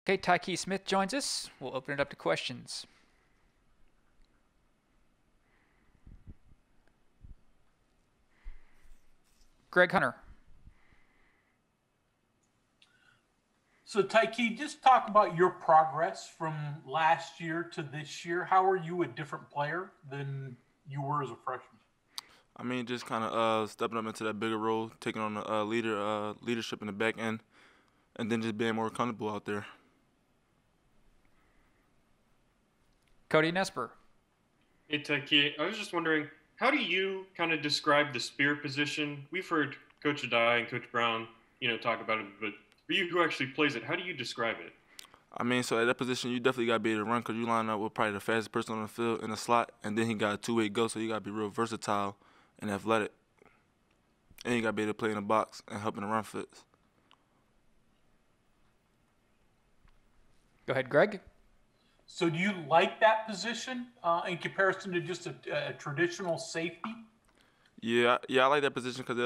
Okay, Tykee Smith joins us. We'll open it up to questions. Greg Hunter. So, Tykee, just talk about your progress from last year to this year. How are you a different player than you were as a freshman? I mean, just kind of stepping up into that bigger role, taking on the leadership in the back end, and then just being more comfortable out there. Cody Nesper. Hey, Tykee, I was just wondering, how do you kind of describe the spear position? We've heard Coach Adai and Coach Brown, talk about it, but for you who actually plays it, how do you describe it? I mean, so at that position, you definitely got to be able to run because you line up with probably the fastest person on the field in the slot, and then he got a two-way go, so you got to be real versatile and athletic. And you got to be able to play in the box and help in the run fits. Go ahead, Greg. So, do you like that position in comparison to just a traditional safety? Yeah, I like that position because it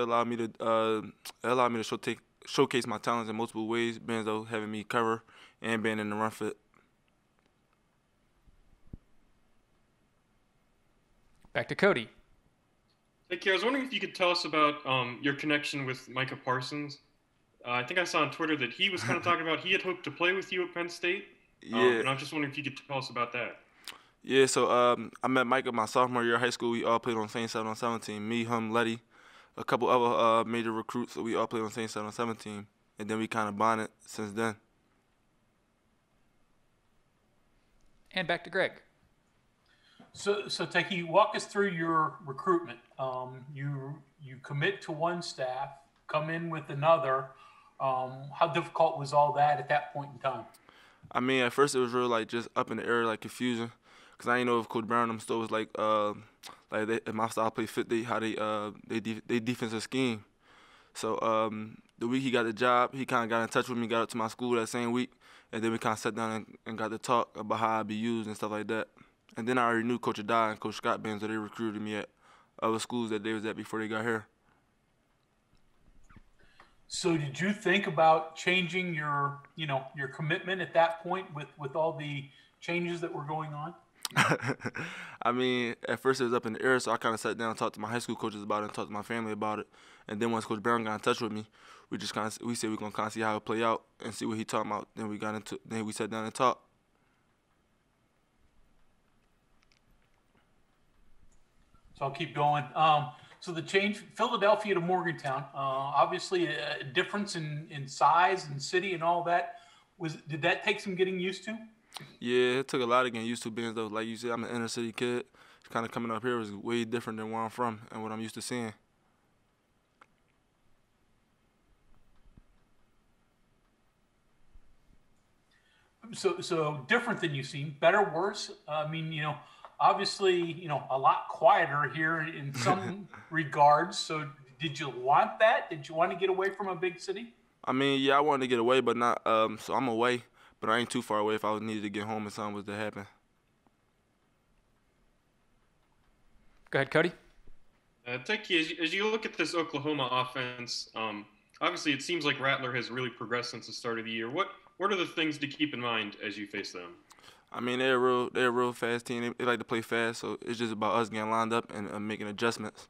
showcase my talents in multiple ways, being though having me cover and being in the run fit. Back to Cody. Tykee, I was wondering if you could tell us about your connection with Micah Parsons. I think I saw on Twitter that he was kind of talking about he had hoped to play with you at Penn State. Yeah. And I was just wondering if you could tell us about that. Yeah, so I met Micah my sophomore year of high school. We all played on the same 7-on-7 team. Me, him, Letty, a couple other major recruits. So we all played on the same 7-on-7 team. And then we kind of bonded since then. And back to Greg. So Tykee, walk us through your recruitment. You commit to one staff, come in with another. How difficult was all that at that point in time? I mean, at first it was real just up in the air, confusion, cause I didn't know if Coach Brown and them still was if my style play fit they defensive scheme. So the week he got the job, he kind of got in touch with me, got up to my school that same week, and then we kind of sat down and got to talk about how I'd be used and stuff like that. And then I already knew Coach Adai and Coach Scott Benz, so they recruited me at other schools that they was at before they got here. So did you think about changing your commitment at that point with all the changes that were going on? I mean, at first it was up in the air, so I kind of sat down and talked to my high school coaches about it and talked to my family about it. And then once Coach Brown got in touch with me, we said we're gonna kind of see how it play out and see what he talking about. Then we sat down and talked. So I'll keep going. So the change, Philadelphia to Morgantown, obviously a difference in size and city and all that. Did that take some getting used to? Yeah, it took a lot of getting used to being though. Like you said, I'm an inner city kid. Kind of coming up here was way different than where I'm from and what I'm used to seeing. So different than you've seen, better, worse. I mean, obviously, a lot quieter here in some regards. So did you want that? Did you want to get away from a big city? I mean, yeah, I wanted to get away, but not. So I'm away, but I ain't too far away if I needed to get home and something was to happen. Go ahead, Cody. Tykee, as you look at this Oklahoma offense, obviously it seems like Rattler has really progressed since the start of the year. What are the things to keep in mind as you face them? I mean, they're a real fast team. They like to play fast, so it's just about us getting lined up and making adjustments.